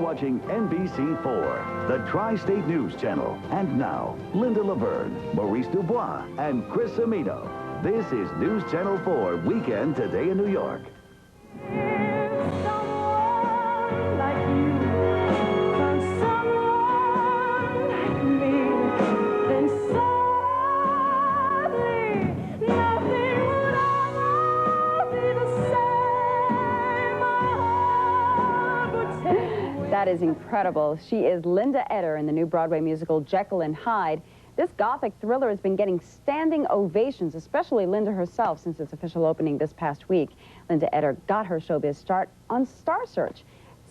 watching NBC4, the Tri-State News Channel. And now, Linda Laverne, Maurice Dubois, and Chris Amino. This is News Channel 4 Weekend Today in New York. That is incredible. She is Linda Eder in the new Broadway musical Jekyll and Hyde. This gothic thriller has been getting standing ovations, especially Linda herself, since its official opening this past week. Linda Eder got her showbiz start on Star Search.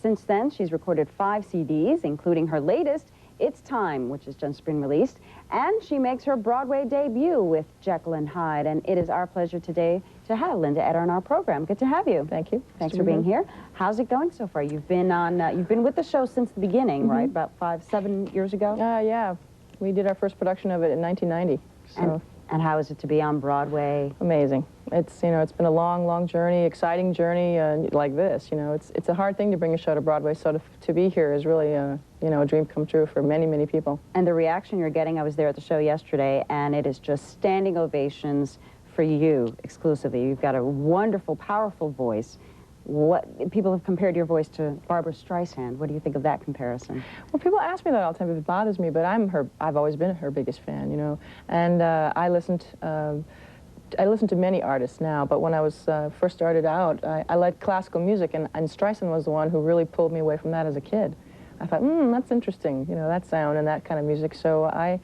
Since then, she's recorded 5 CDs, including her latest, It's Time, which has just been released. And she makes her Broadway debut with Jekyll and Hyde. And it is our pleasure today to have Linda Eder on our program. Good to have you. Thank you. Thanks for being here. How's it going so far? You've been on. You've been with the show since the beginning, right? About 7 years ago. Yeah, we did our first production of it in 1990. So. And how is it to be on Broadway? Amazing. It's it's been a long journey, exciting journey like this. It's a hard thing to bring a show to Broadway. So to be here is really a dream come true for many people. And the reaction you're getting, I was there at the show yesterday, and it is just standing ovations for you exclusively. You've got a wonderful, powerful voice. What people have compared your voice to Barbra Streisand. What do you think of that comparison? Well, people ask me that all the time. It bothers me, but I've always been her biggest fan, And I listen to many artists now, but when I was first started out, I liked classical music, and Streisand was the one who really pulled me away from that as a kid. I thought, that's interesting, that sound and that kind of music. So I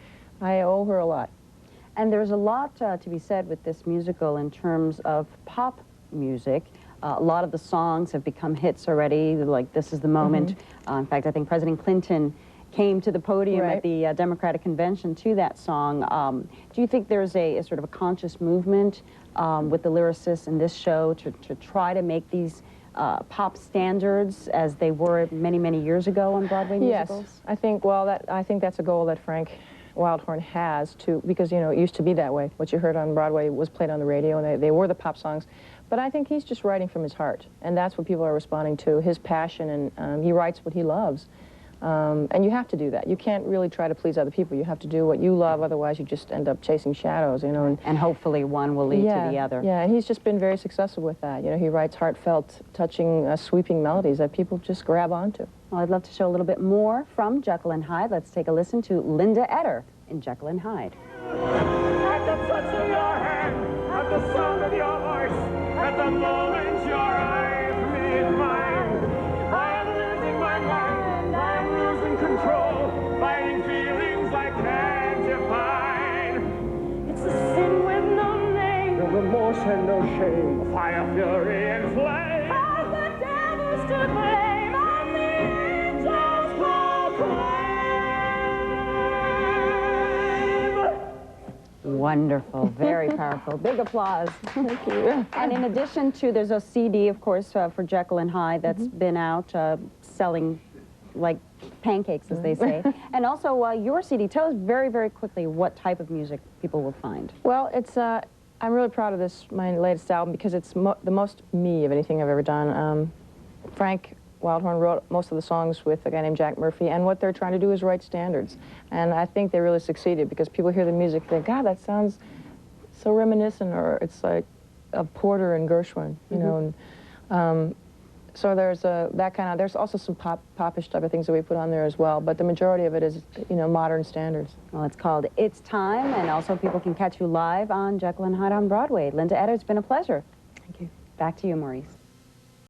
owe her a lot. And there's a lot to be said with this musical in terms of pop music. A lot of the songs have become hits already, like This Is the Moment. In fact, I think President Clinton came to the podium at the Democratic Convention to that song. Do you think there's a sort of a conscious movement with the lyricists in this show to try to make these pop standards as they were many years ago on Broadway musicals? Yes, I think that's a goal that Frank Wildhorn has because it used to be that way. What you heard on Broadway was played on the radio, and they were the pop songs. But I think he's just writing from his heart, and that's what people are responding to, his passion, and he writes what he loves. And you have to do that. You can't really try to please other people. You have to do what you love, otherwise you just end up chasing shadows, And hopefully one will lead to the other. Yeah, and he's just been very successful with that. He writes heartfelt, touching, sweeping melodies that people just grab onto. Well, I'd love to show a little bit more from Jekyll and Hyde. Let's take a listen to Linda Eder in Jekyll and Hyde. At the touch of your hand, at the sound of your voice, at the moment your eyes meet mine, I am losing my mind, I'm losing control, fighting feelings I can't define. It's a sin with no name, no remorse and no shame, fire, fury, and flame. All the devil's to blame, on the angels proclaim. Wonderful, very powerful. Big applause. Thank you. And in addition to, there's a CD, of course, for Jekyll and Hyde that's been out selling like pancakes, as they say. And also your CD. Tell us very quickly what type of music people will find. Well, I'm really proud of this, my latest album, because it's the most me of anything I've ever done. Frank Wildhorn wrote most of the songs with a guy named Jack Murphy, and what they're trying to do is write standards. And I think they really succeeded, because people hear the music, they think, God, that sounds so reminiscent, or it's like of Porter and Gershwin, And, so there's there's also some popish type of things that we put on there as well, but the majority of it is, modern standards. Well, it's called It's Time, and also people can catch you live on Jekyll and Hyde on Broadway. Linda Eder, it's been a pleasure. Thank you. Back to you, Maurice.